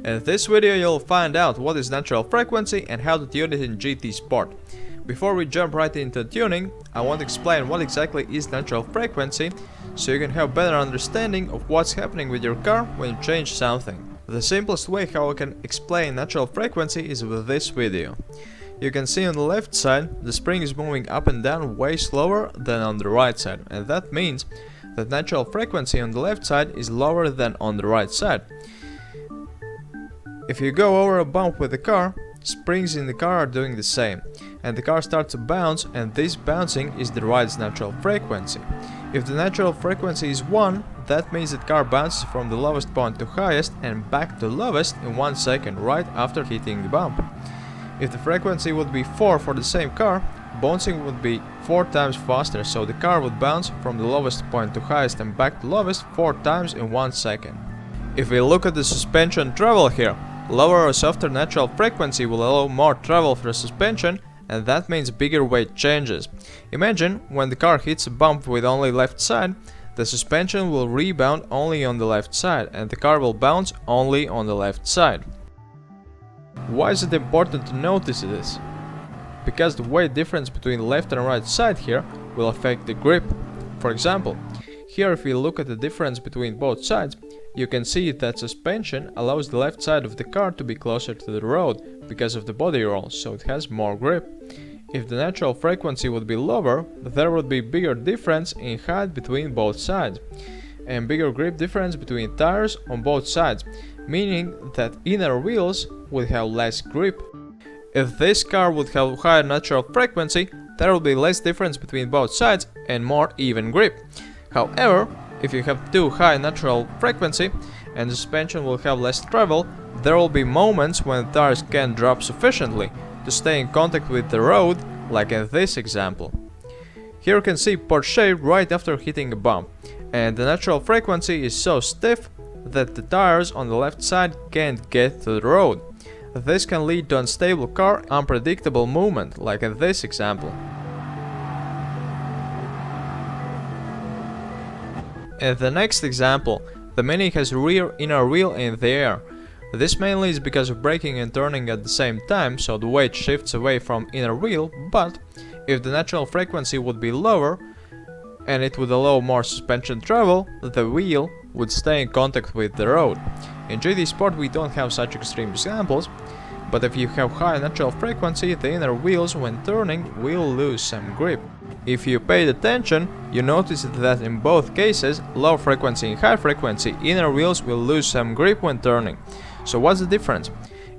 In this video you'll find out what is natural frequency and how to tune it in GT Sport. Before we jump right into tuning, I want to explain what exactly is natural frequency, so you can have better understanding of what's happening with your car when you change something. The simplest way how I can explain natural frequency is with this video. You can see on the left side the spring is moving up and down way slower than on the right side, and that means that natural frequency on the left side is lower than on the right side. If you go over a bump with the car, springs in the car are doing the same, and the car starts to bounce, and this bouncing is the ride's natural frequency. If the natural frequency is 1, that means that car bounces from the lowest point to highest and back to lowest in 1 second right after hitting the bump. If the frequency would be 4 for the same car, bouncing would be 4 times faster, so the car would bounce from the lowest point to highest and back to lowest 4 times in 1 second. If we look at the suspension travel here, lower or softer natural frequency will allow more travel for suspension, and that means bigger weight changes. Imagine when the car hits a bump with only left side, the suspension will rebound only on the left side and the car will bounce only on the left side. Why is it important to notice this? Because the weight difference between left and right side here will affect the grip. For example, here if we look at the difference between both sides, you can see that suspension allows the left side of the car to be closer to the road because of the body roll, so it has more grip. If the natural frequency would be lower, there would be bigger difference in height between both sides, and bigger grip difference between tires on both sides, meaning that inner wheels would have less grip. If this car would have higher natural frequency, there will be less difference between both sides and more even grip. However, if you have too high natural frequency and the suspension will have less travel, there will be moments when tires can't drop sufficiently to stay in contact with the road, like in this example. Here you can see Porsche right after hitting a bump, and the natural frequency is so stiff that the tires on the left side can't get to the road. This can lead to unstable car, unpredictable movement, like in this example. In the next example, the Mini has rear inner wheel in the air. This mainly is because of braking and turning at the same time, so the weight shifts away from inner wheel, but if the natural frequency would be lower and it would allow more suspension travel, the wheel would stay in contact with the road. In GT Sport we don't have such extreme examples, but if you have high natural frequency, the inner wheels when turning will lose some grip. If you paid attention, you noticed that in both cases, low frequency and high frequency, inner wheels will lose some grip when turning. So what's the difference?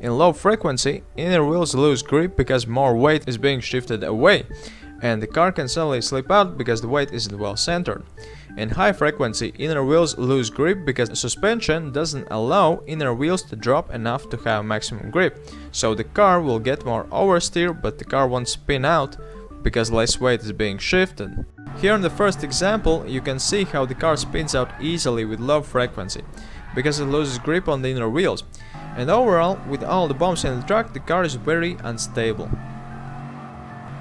In low frequency, inner wheels lose grip because more weight is being shifted away, and the car can suddenly slip out because the weight isn't well centered. In high frequency, inner wheels lose grip because suspension doesn't allow inner wheels to drop enough to have maximum grip, so the car will get more oversteer, but the car won't spin out because less weight is being shifted. Here in the first example, you can see how the car spins out easily with low frequency, because it loses grip on the inner wheels, and overall, with all the bumps in the track, the car is very unstable.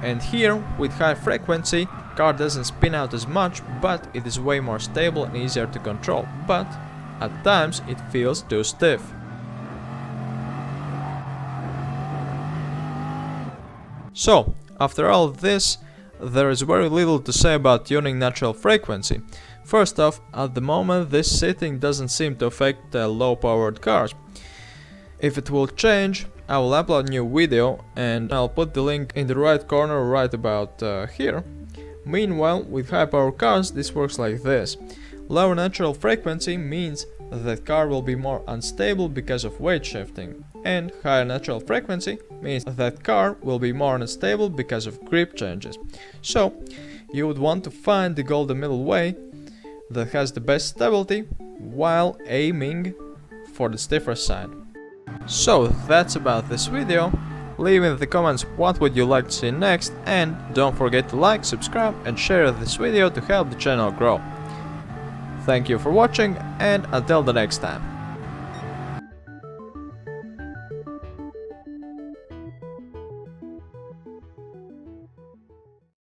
And here, with high frequency, car doesn't spin out as much, but it is way more stable and easier to control, but at times it feels too stiff. So, after all this, there is very little to say about tuning natural frequency. First off, at the moment this setting doesn't seem to affect low-powered cars. If it will change, I will upload a new video and I'll put the link in the right corner right about here. Meanwhile, with high-power cars this works like this. Lower natural frequency means that car will be more unstable because of weight shifting, and higher natural frequency means that car will be more unstable because of grip changes. So, you would want to find the golden middle way that has the best stability while aiming for the stiffer side. So that's about this video. Leave in the comments what would you like to see next, and don't forget to like, subscribe and share this video to help the channel grow. Thank you for watching, and until the next time.